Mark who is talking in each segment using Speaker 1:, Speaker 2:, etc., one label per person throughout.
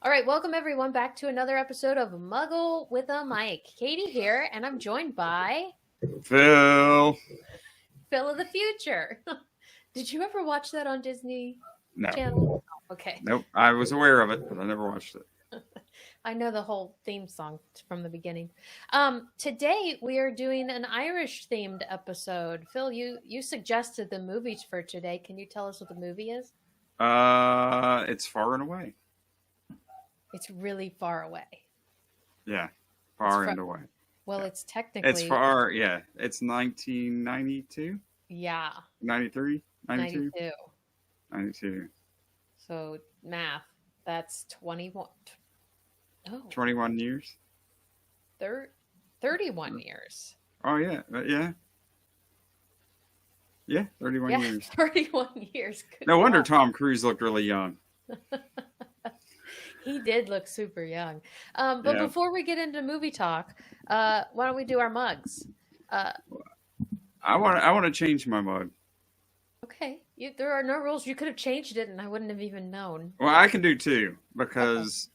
Speaker 1: All right, welcome everyone back to another episode of Muggle with a Mic. Katie here, and I'm joined by
Speaker 2: Phil.
Speaker 1: Phil of the Future. Did you ever watch that on Disney
Speaker 2: No.
Speaker 1: Channel? Oh, okay.
Speaker 2: Nope. I was aware of it, but I never watched it.
Speaker 1: I know the whole theme song from the beginning. Today we are doing an Irish themed episode. Phil, you suggested the movies for today. Can you tell us what the movie is?
Speaker 2: It's Far and Away.
Speaker 1: It's really far away.
Speaker 2: Yeah, Far and Away.
Speaker 1: Well,
Speaker 2: yeah.
Speaker 1: It's technically...
Speaker 2: It's far, yeah. It's 1992?
Speaker 1: Yeah.
Speaker 2: 93? 92?
Speaker 1: 92. So, math. That's 21. Oh.
Speaker 2: 21 years?
Speaker 1: 31 years.
Speaker 2: Oh, yeah. Yeah, 31 years.
Speaker 1: 31 years. Good
Speaker 2: no wonder Tom Cruise looked really young.
Speaker 1: He did look super young. But before we get into movie talk, why don't we do our mugs?
Speaker 2: I want to change my mug.
Speaker 1: Okay. There are no rules. You could have changed it and I wouldn't have even known.
Speaker 2: Well, I can do two because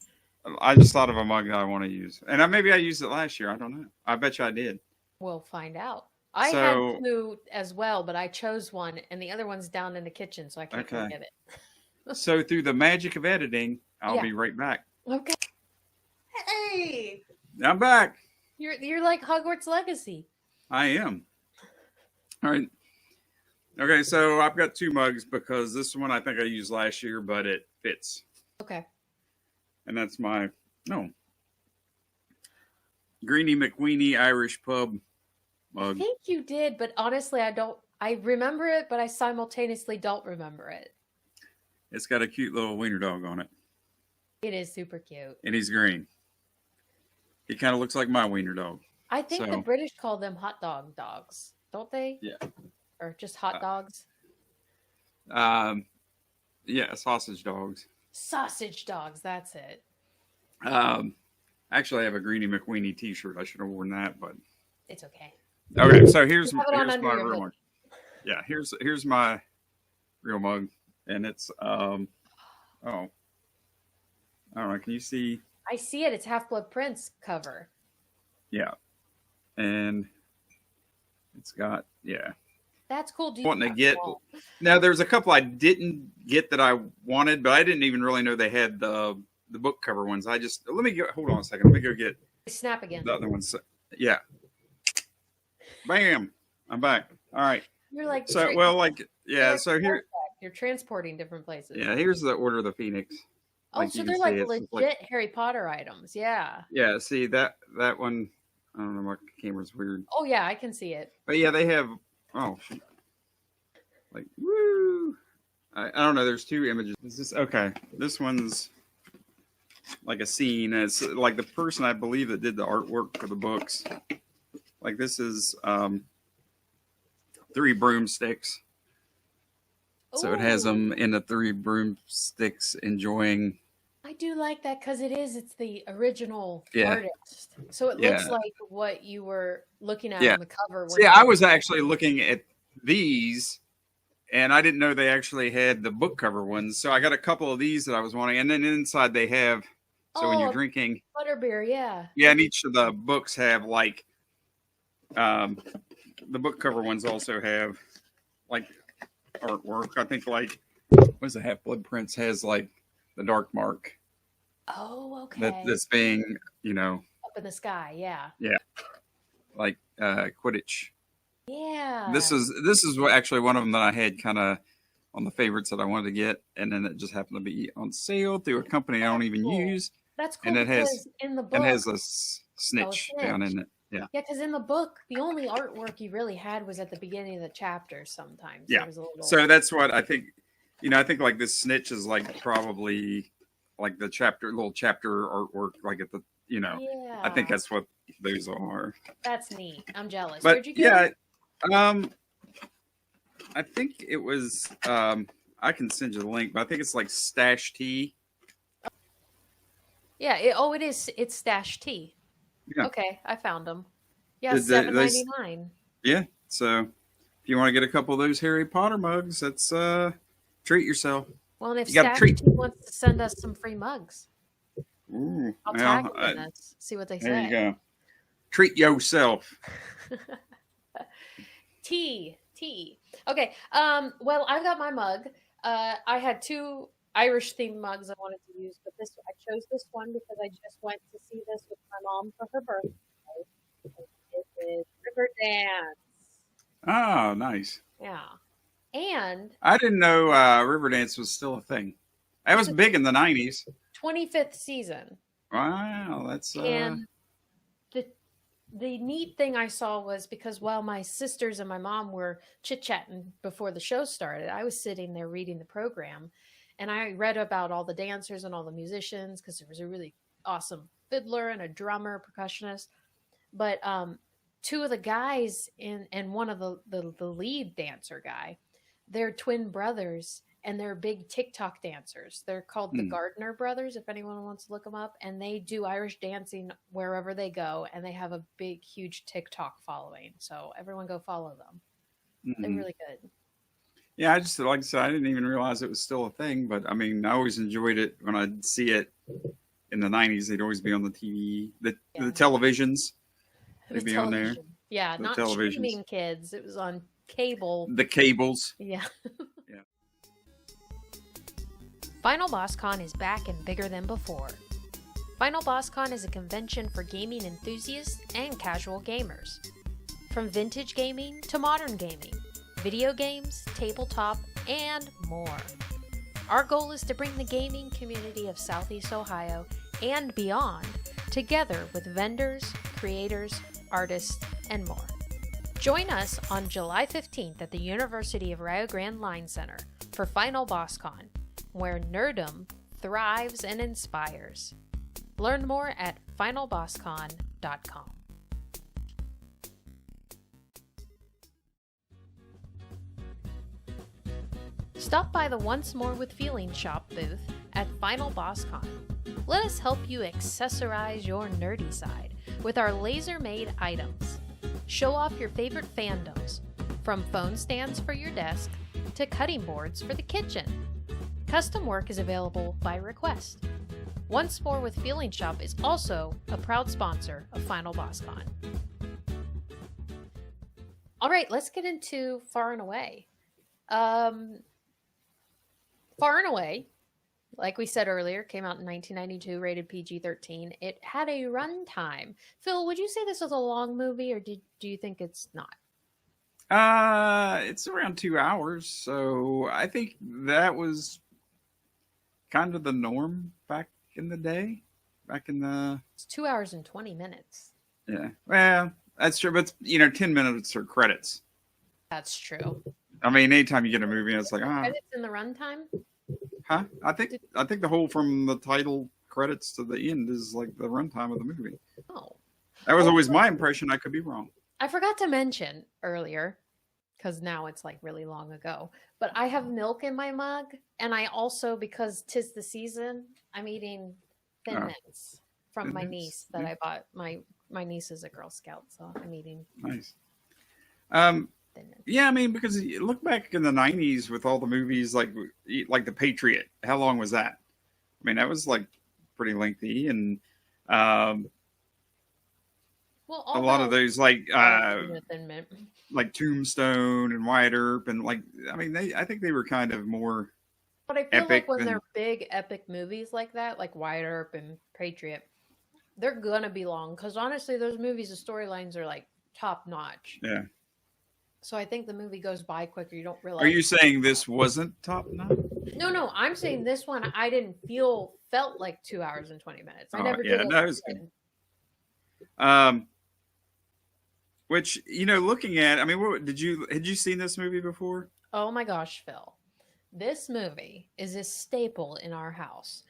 Speaker 2: I just thought of a mug that I want to use. And maybe I used it last year. I don't know. I bet you I did.
Speaker 1: We'll find out. I had two as well, but I chose one and the other one's down in the kitchen, so I can't go get it.
Speaker 2: So through the magic of editing, I'll be right back.
Speaker 1: Okay. Hey!
Speaker 2: I'm back.
Speaker 1: You're like Hogwarts Legacy.
Speaker 2: I am. All right. Okay, so I've got two mugs because this one I think I used last year, but it fits.
Speaker 1: Okay.
Speaker 2: And that's my Greenie McWeenie Irish Pub mug.
Speaker 1: I think you did, but honestly, I remember it, but I simultaneously don't remember it.
Speaker 2: It's got a cute little wiener dog on it.
Speaker 1: It is super cute.
Speaker 2: And he's green. He kind of looks like my wiener dog.
Speaker 1: I think the British call them hot dog dogs, don't they?
Speaker 2: Yeah.
Speaker 1: Or just hot dogs?
Speaker 2: Yeah, sausage dogs.
Speaker 1: Sausage dogs, that's it.
Speaker 2: Actually, I have a Greenie McWeenie t-shirt. I should have worn that, but...
Speaker 1: It's okay.
Speaker 2: Okay, so here's my real mug. Yeah, here's my real mug. And it's, I don't know, can you see?
Speaker 1: I see it. It's Half-Blood Prince cover.
Speaker 2: Yeah. And it's got,
Speaker 1: That's cool.
Speaker 2: Wanting to get, now there's a couple I didn't get that I wanted, but I didn't even really know they had the book cover ones. Hold on a second. Let me go get.
Speaker 1: Snap again.
Speaker 2: The other ones. Yeah. Bam. I'm back. All right.
Speaker 1: You're like,
Speaker 2: so here.
Speaker 1: You're transporting different places.
Speaker 2: Yeah, here's the Order of the Phoenix.
Speaker 1: Oh, so they're like legit Harry Potter items. Yeah.
Speaker 2: Yeah, see that one, I don't know, my camera's weird.
Speaker 1: Oh, yeah, I can see it.
Speaker 2: But yeah, they have, like, woo. I don't know, there's two images. This one's like a scene. It's like the person I believe that did the artwork for the books. Like this is 3 broomsticks. So it has them in the 3 broomsticks enjoying.
Speaker 1: I do like that because it's the original artist. So it looks like what you were looking at on the cover.
Speaker 2: See, I was actually looking at these and I didn't know they actually had the book cover ones. So I got a couple of these that I was wanting. And then inside they have, when you're drinking.
Speaker 1: Butterbeer, yeah.
Speaker 2: Yeah, and each of the books have like, the book cover ones also have like artwork. I think like what's the Half-Blood Prince has like the dark mark.
Speaker 1: Oh, okay.
Speaker 2: That's being,
Speaker 1: up in the sky, yeah.
Speaker 2: Yeah. Like Quidditch.
Speaker 1: Yeah.
Speaker 2: This is actually one of them that I had kind of on the favorites that I wanted to get, and then it just happened to be on sale through a company I don't even use.
Speaker 1: That's cool.
Speaker 2: And it has
Speaker 1: in the book,
Speaker 2: it has a snitch down in it. Yeah.
Speaker 1: Yeah, because in the book, the only artwork you really had was at the beginning of the chapter sometimes.
Speaker 2: Yeah. So that's what I think, I think like this snitch is like probably like the little chapter artwork, like at the, I think that's what those are.
Speaker 1: That's neat. I'm jealous.
Speaker 2: But
Speaker 1: where'd you get
Speaker 2: it? I think it was, I can send you the link, but I think it's like Stash Tea.
Speaker 1: Yeah. It is. It's Stash Tea.
Speaker 2: Yeah.
Speaker 1: Okay, I found them. Yeah, $7.99.
Speaker 2: Yeah, so if you want to get a couple of those Harry Potter mugs, that's treat yourself.
Speaker 1: Well, and if Stash wants to send us some free mugs,
Speaker 2: Ooh,
Speaker 1: I'll
Speaker 2: well,
Speaker 1: tag them in this. See what they
Speaker 2: there
Speaker 1: say.
Speaker 2: you go. Treat yourself.
Speaker 1: Tea. Okay. Well, I've got my mug. I had two Irish themed mugs I wanted to use, but I chose this one because I just went to see this with my mom for her birthday. It is Riverdance.
Speaker 2: Oh, nice.
Speaker 1: Yeah. And
Speaker 2: I didn't know Riverdance was still a thing. That was big in the 90s.
Speaker 1: 25th season.
Speaker 2: Wow, that's
Speaker 1: And the neat thing I saw was because while my sisters and my mom were chit-chatting before the show started, I was sitting there reading the program, and I read about all the dancers and all the musicians because there was a really awesome fiddler and a drummer, percussionist. But two of the guys and one of the lead dancer guy, they're twin brothers, and they're big TikTok dancers. They're called the Gardner Brothers, if anyone wants to look them up. And they do Irish dancing wherever they go, and they have a big, huge TikTok following. So everyone go follow them. They're really good.
Speaker 2: Yeah, I just, like I said, I didn't even realize it was still a thing. But, I mean, I always enjoyed it when I'd see it in the 90s. They'd always be on the TV, the televisions. They'd be on there.
Speaker 1: Yeah, not streaming kids. It was on cable.
Speaker 2: The cables.
Speaker 1: Yeah.
Speaker 2: Yeah.
Speaker 1: Final Boss Con is back and bigger than before. Final Boss Con is a convention for gaming enthusiasts and casual gamers. From vintage gaming to modern gaming, video games, tabletop, and more. Our goal is to bring the gaming community of Southeast Ohio and beyond together with vendors, creators, artists, and more. Join us on July 15th at the University of Rio Grande Line Center for Final Boss Con, where nerddom thrives and inspires. Learn more at finalbosscon.com. Stop by the Once More with Feeling shop booth at Final Boss Con. Let us help you accessorize your nerdy side with our laser-made items. Show off your favorite fandoms, from phone stands for your desk to cutting boards for the kitchen. Custom work is available by request. Once More with Feeling Shop is also a proud sponsor of Final Boss Con. All right, let's get into Far and Away. Far and Away, like we said earlier, came out in 1992, rated PG-13. It had a runtime. Phil, would you say this was a long movie, or do you think it's not?
Speaker 2: It's around 2 hours, so I think that was kind of the norm back in the day. It's
Speaker 1: 2 hours and 20 minutes.
Speaker 2: Yeah, well, that's true, but 10 minutes are credits.
Speaker 1: That's true.
Speaker 2: I mean, anytime you get a movie, it's like,
Speaker 1: credits in the runtime?
Speaker 2: Huh? I think the whole from the title credits to the end is like the runtime of the movie.
Speaker 1: Oh.
Speaker 2: That was always my impression. I could be wrong.
Speaker 1: I forgot to mention earlier, because now it's like really long ago, but I have milk in my mug, and I also, because 'tis the season, I'm eating Thin Mints from my niece that I bought. My niece is a Girl Scout, so I'm eating.
Speaker 2: Nice. Yeah, I mean, because you look back in the 90s with all the movies like The Patriot. How long was that? I mean, that was like pretty lengthy, and a lot of those like Tombstone and Wyatt Earp, and I think they were kind of more.
Speaker 1: But I feel like when they're big epic movies like that, like Wyatt Earp and Patriot, they're gonna be long because honestly, those movies, the storylines are like top notch.
Speaker 2: Yeah.
Speaker 1: So I think the movie goes by quicker. You don't realize.
Speaker 2: Are you saying this wasn't top notch?
Speaker 1: No. I'm saying this one I didn't felt like 2 hours and 20 minutes. I never did.
Speaker 2: That was good. Which, looking at, I mean, had you seen this movie before?
Speaker 1: Oh my gosh, Phil. This movie is a staple in our house.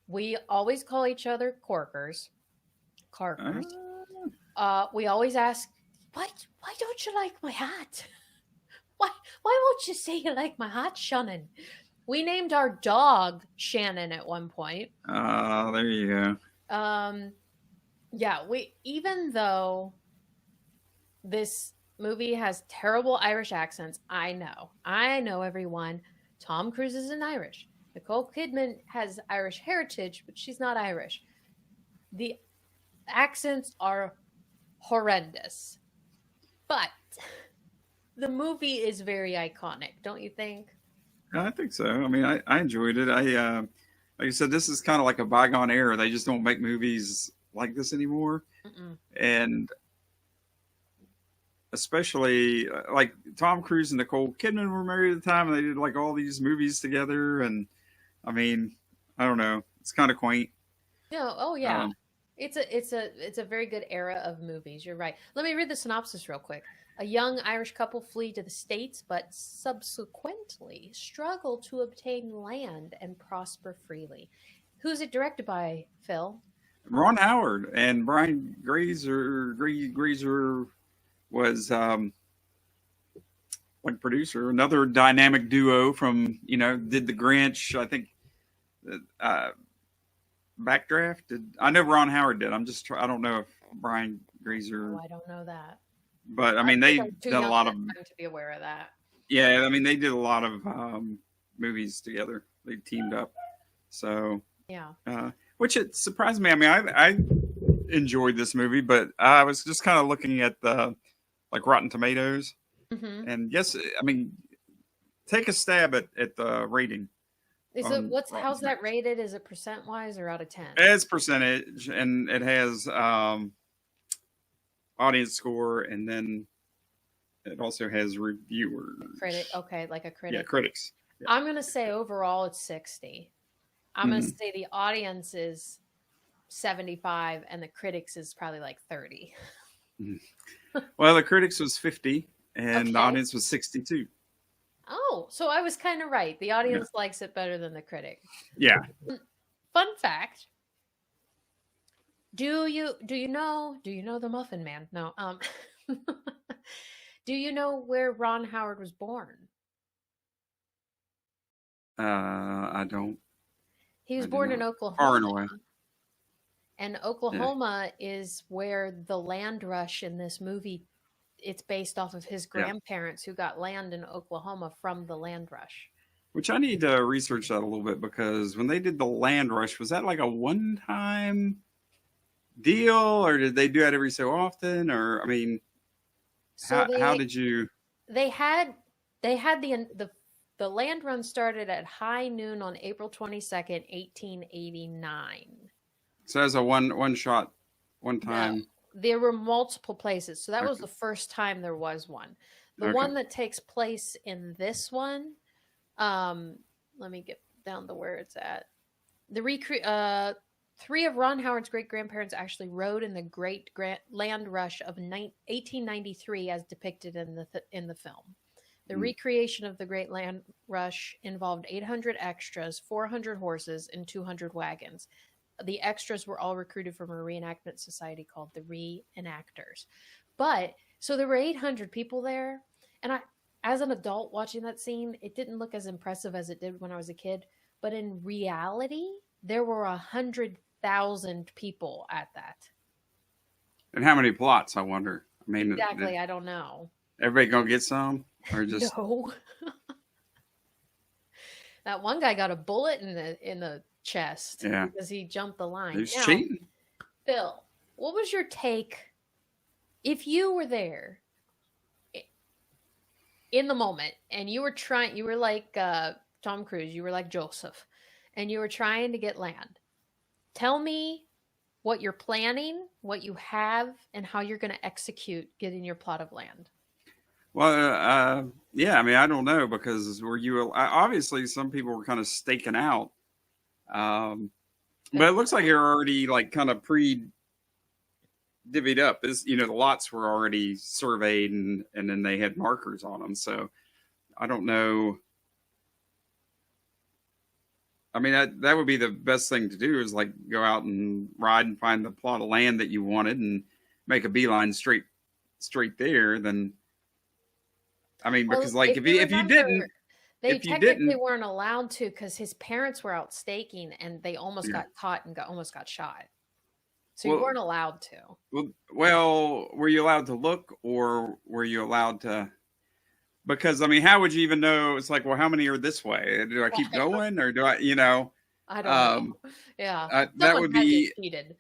Speaker 1: We always call each other Corkers. We always ask, why don't you like my hat? Why won't you say you like my hat, Shannon? We named our dog Shannon at one point.
Speaker 2: Oh, there you go.
Speaker 1: Yeah, even though this movie has terrible Irish accents, I know everyone. Tom Cruise isn't Irish. Nicole Kidman has Irish heritage, but she's not Irish. The accents are horrendous, but the movie is very iconic, don't you think?
Speaker 2: I think so. I mean, I enjoyed it. Like I said, this is kind of like a bygone era. They just don't make movies like this anymore.
Speaker 1: Mm-mm.
Speaker 2: And especially like Tom Cruise and Nicole Kidman were married at the time, and they did like all these movies together. And I mean, I don't know. It's kind of quaint.
Speaker 1: No, oh yeah.
Speaker 2: Um,
Speaker 1: It's a very good era of movies. You're right. Let me read the synopsis real quick. A young Irish couple flee to the States, but subsequently struggle to obtain land and prosper freely. Who's it directed by, Phil?
Speaker 2: Ron Howard and Brian Grazer was like producer. Another dynamic duo from did the Grinch. I think uh, Backdraft. I know Ron Howard did. I don't know if Brian Grazer.
Speaker 1: Oh, I don't know that.
Speaker 2: But I
Speaker 1: I
Speaker 2: mean,
Speaker 1: think
Speaker 2: they
Speaker 1: I'm too
Speaker 2: did a
Speaker 1: young
Speaker 2: lot
Speaker 1: at
Speaker 2: of
Speaker 1: that time to be aware of that.
Speaker 2: yeah. I mean, they did a lot of movies together. They teamed up. So
Speaker 1: Yeah.
Speaker 2: which it surprised me. I mean, I enjoyed this movie, but I was just kind of looking at the like Rotten Tomatoes,
Speaker 1: Hmm.
Speaker 2: and yes, I mean, take a stab at the rating.
Speaker 1: Is it
Speaker 2: On Rotten
Speaker 1: how's that
Speaker 2: Tomatoes.
Speaker 1: rated? Is it percent wise or out of 10?
Speaker 2: It's percentage, and it has audience score, and then it also has reviewers.
Speaker 1: Critic, okay, like a critic.
Speaker 2: Yeah, critics. Yeah.
Speaker 1: I'm gonna say overall it's 60. I'm gonna
Speaker 2: Mhm.
Speaker 1: say the audience is 75 and the critics is probably like 30.
Speaker 2: Well, the critics was 50, and the
Speaker 1: Okay.
Speaker 2: audience was 62.
Speaker 1: Oh, so I was kind of right. The audience likes it better than the critic.
Speaker 2: Yeah.
Speaker 1: Fun fact. Do you know the Muffin Man? No. Do you know where Ron Howard was born?
Speaker 2: I don't.
Speaker 1: He was
Speaker 2: I do
Speaker 1: born in
Speaker 2: not.
Speaker 1: Oklahoma.
Speaker 2: Far and away.
Speaker 1: And Oklahoma is where the land rush in this movie, it's based off of his
Speaker 2: Yeah.
Speaker 1: grandparents who got land in Oklahoma from the land rush.
Speaker 2: Which I need to research that a little bit, because when they did the land rush, was that like a one-time deal, or did they do that every so often? Or I mean,
Speaker 1: So
Speaker 2: how did you?
Speaker 1: they had the land run started at high noon on April 22nd, 1889.
Speaker 2: So as a one shot, one
Speaker 1: No,
Speaker 2: time.
Speaker 1: there were multiple places. So that was
Speaker 2: Okay.
Speaker 1: the first time there was one. The
Speaker 2: Okay.
Speaker 1: one that takes place in this one, let me get down to where it's at. Three of Ron Howard's great grandparents actually rode in the land rush of 1893, as depicted in the film. The recreation of the Great Land Rush involved 800 extras, 400 horses, and 200 wagons. The extras were all recruited from a reenactment society called the Reenactors. But so there were 800 people there, and as an adult watching that scene, it didn't look as impressive as it did when I was a kid. But in reality, there were 100,000 people at that.
Speaker 2: And how many plots? I wonder. I mean,
Speaker 1: Exactly, I don't know.
Speaker 2: everybody gonna get some, or just
Speaker 1: No. That one guy got a bullet in the chest
Speaker 2: Yeah.
Speaker 1: because he jumped the line.
Speaker 2: who's
Speaker 1: Now,
Speaker 2: cheating?
Speaker 1: Phil, what was your take if you were there in the moment and you were like Tom Cruise, you were like Joseph, and you were trying to get land? Tell me what you're planning, what you have, and how you're going to execute getting your plot of land.
Speaker 2: Well, yeah. I mean, I don't know, because obviously some people were kind of staking out, but it looks like you're already like kind of divvied up. The lots were already surveyed, and then they had markers on them. So I don't know. I mean, that would be the best thing to do, is like go out and ride and find the plot of land that you wanted and make a beeline straight there. Then, I mean, because like if you didn't,
Speaker 1: they
Speaker 2: if you
Speaker 1: technically
Speaker 2: didn't,
Speaker 1: weren't allowed to, because his parents were out staking and they almost
Speaker 2: Yeah.
Speaker 1: got caught and almost got shot. So you
Speaker 2: Well-
Speaker 1: weren't allowed to.
Speaker 2: well, were you allowed to look, or were you allowed to? Because I mean, how would you even know? It's like, well, how many are this way? Do I keep going, or do I?
Speaker 1: I don't know. Yeah,
Speaker 2: That
Speaker 1: someone
Speaker 2: would
Speaker 1: had to
Speaker 2: be
Speaker 1: have cheated.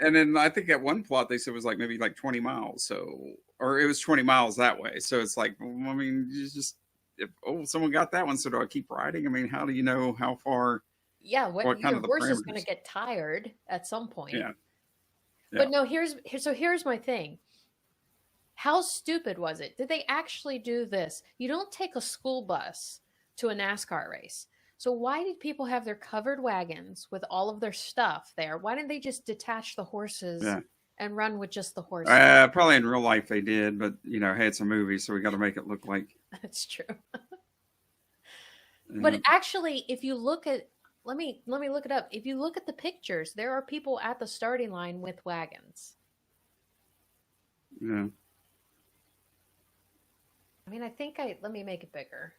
Speaker 2: And then I think at one plot they said it was like maybe like 20 miles. So, or it was 20 miles that way. So it's like, well, I mean, you just, if, oh, someone got that one. So do I keep riding? I mean, how do you know how far,
Speaker 1: Yeah,
Speaker 2: what kind
Speaker 1: your
Speaker 2: of the
Speaker 1: horse is going to
Speaker 2: parameters?
Speaker 1: get tired at some point.
Speaker 2: Yeah. Yeah.
Speaker 1: But no, here's my thing. How stupid was it? Did they actually do this? You don't take a school bus to a NASCAR race. So why did people have their covered wagons with all of their stuff there? Why didn't they just detach the horses
Speaker 2: Yeah.
Speaker 1: and run with just the horses?
Speaker 2: Probably in real life they did, but you know, hey, it's a movie, so we got to make it look like.
Speaker 1: That's true.
Speaker 2: Yeah.
Speaker 1: But actually, if you look at, let me look it up. If you look at the pictures, there are people at the starting line with wagons.
Speaker 2: Yeah.
Speaker 1: I mean, let me make it bigger.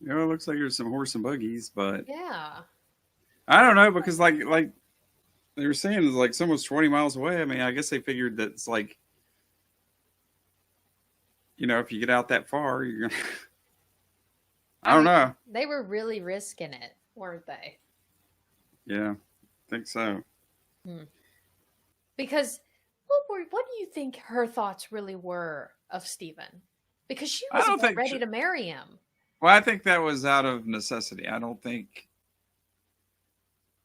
Speaker 2: You know, it looks like there's some horse and buggies, but
Speaker 1: Yeah.
Speaker 2: I don't know because like they were saying it's like it's almost 20 miles away. I mean, I guess they figured that it's like, you know, if you get out that far, you're gonna. I don't know.
Speaker 1: They were really risking it, weren't they?
Speaker 2: Yeah, I think so.
Speaker 1: Because what do you think her thoughts really were of Stephen? Because she
Speaker 2: I
Speaker 1: was
Speaker 2: don't
Speaker 1: about
Speaker 2: think
Speaker 1: ready
Speaker 2: she-
Speaker 1: to marry him.
Speaker 2: Well, I think that was out of necessity. I don't think.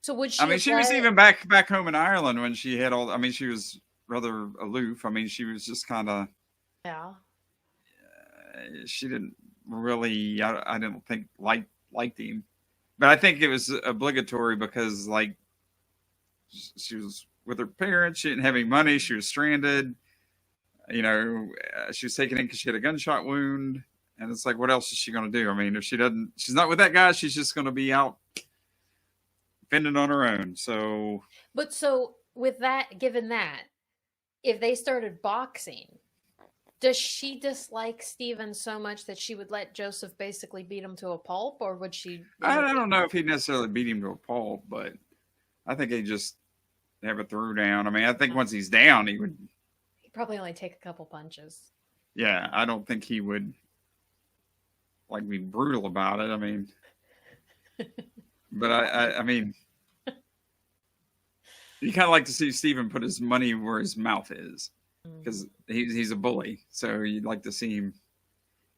Speaker 1: So would she?
Speaker 2: I mean, she was even back home in Ireland when she had all. I mean, she was rather aloof. I mean, she was just kind of.
Speaker 1: Yeah.
Speaker 2: She didn't really. I don't think liked him, but I think it was obligatory because like she was with her parents. She didn't have any money. She was stranded. You know, she was taken in because she had a gunshot wound. And it's like, what else is she going to do? I mean, if she doesn't, she's not with that guy. She's just going to be out fending on her own. So,
Speaker 1: But so with that, given that, if they started boxing, does she dislike Stephen so much that she would let Joseph basically beat him to a pulp, or would she?
Speaker 2: I don't know if he'd necessarily beat him to a pulp, but I think he'd just have a throwdown. I mean, I think once he's down, he would.
Speaker 1: He'd probably only take a couple punches.
Speaker 2: Yeah, I don't think he would. Like be brutal about it. I mean, but I mean, you kind of like to see Stephen put his money where his mouth is because he's a bully. So you'd like to see him.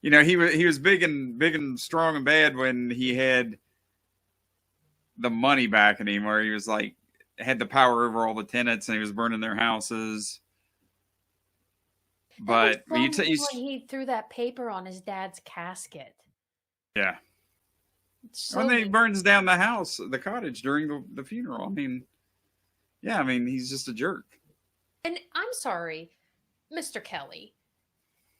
Speaker 2: You know, he was big and strong and bad when he had the money backing him, where he was like had the power over all the tenants and he was burning their houses. But
Speaker 1: when he threw that paper on his dad's casket.
Speaker 2: Yeah.
Speaker 1: So
Speaker 2: when he burns down the house, the cottage during the funeral. I mean, yeah, I mean, he's just a jerk.
Speaker 1: And I'm sorry, Mr. Kelly.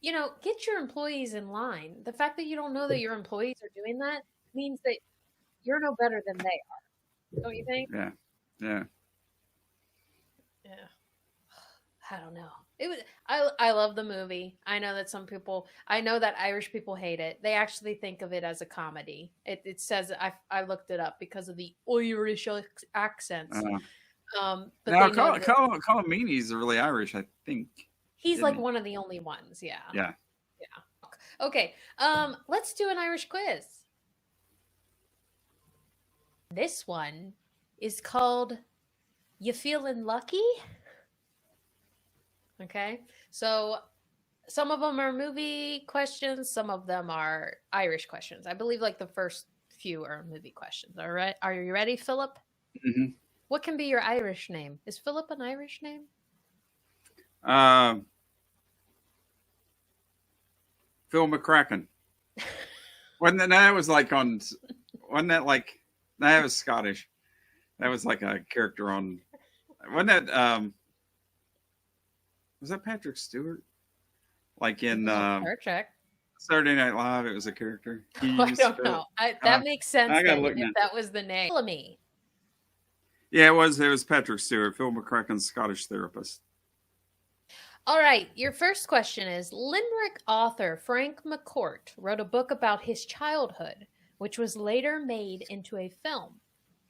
Speaker 1: You know, get your employees in line. The fact that you don't know that your employees are doing that means that you're no better than they are. Don't you think?
Speaker 2: Yeah. Yeah.
Speaker 1: Yeah. I don't know. It was. I love the movie. I know that Irish people hate it. They actually think of it as a comedy. It says I looked it up because of the Irish accents. But
Speaker 2: now Colin Meaney's really Irish, I think.
Speaker 1: He's like one of the only ones. Yeah.
Speaker 2: Yeah.
Speaker 1: Yeah. Okay. Let's do an Irish quiz. This one is called "You Feeling Lucky?" Okay, so some of them are movie questions, some of them are Irish questions. I believe like the first few are movie questions. All right, are you ready, Philip?
Speaker 2: Mm-hmm.
Speaker 1: What can be your Irish name? Is Philip an Irish name?
Speaker 2: Phil McCracken. That was like on? Wasn't that like? That was Scottish. That was like a character on. Wasn't that? Was that Patrick Stewart? Like in Saturday Night Live, it was a character.
Speaker 1: I don't know. That makes sense if that was the name. Me.
Speaker 2: Yeah, it was Patrick Stewart, Phil McCracken's Scottish therapist.
Speaker 1: All right, your first question is, Limerick author Frank McCourt wrote a book about his childhood, which was later made into a film.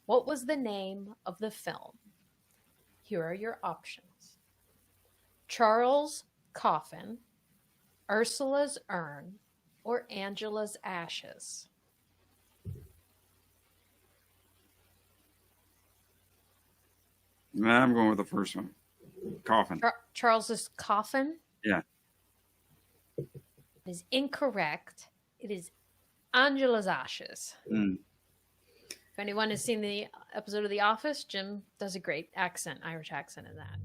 Speaker 1: What was the name of the film? Here are your options. Charles' Coffin, Ursula's Urn, or Angela's Ashes?
Speaker 2: Nah, I'm going with the first one. Coffin.
Speaker 1: Charles's coffin?
Speaker 2: Yeah.
Speaker 1: It is incorrect. It is Angela's ashes.
Speaker 2: Mm.
Speaker 1: If anyone has seen the episode of The Office, Jim does a great accent, Irish accent in that.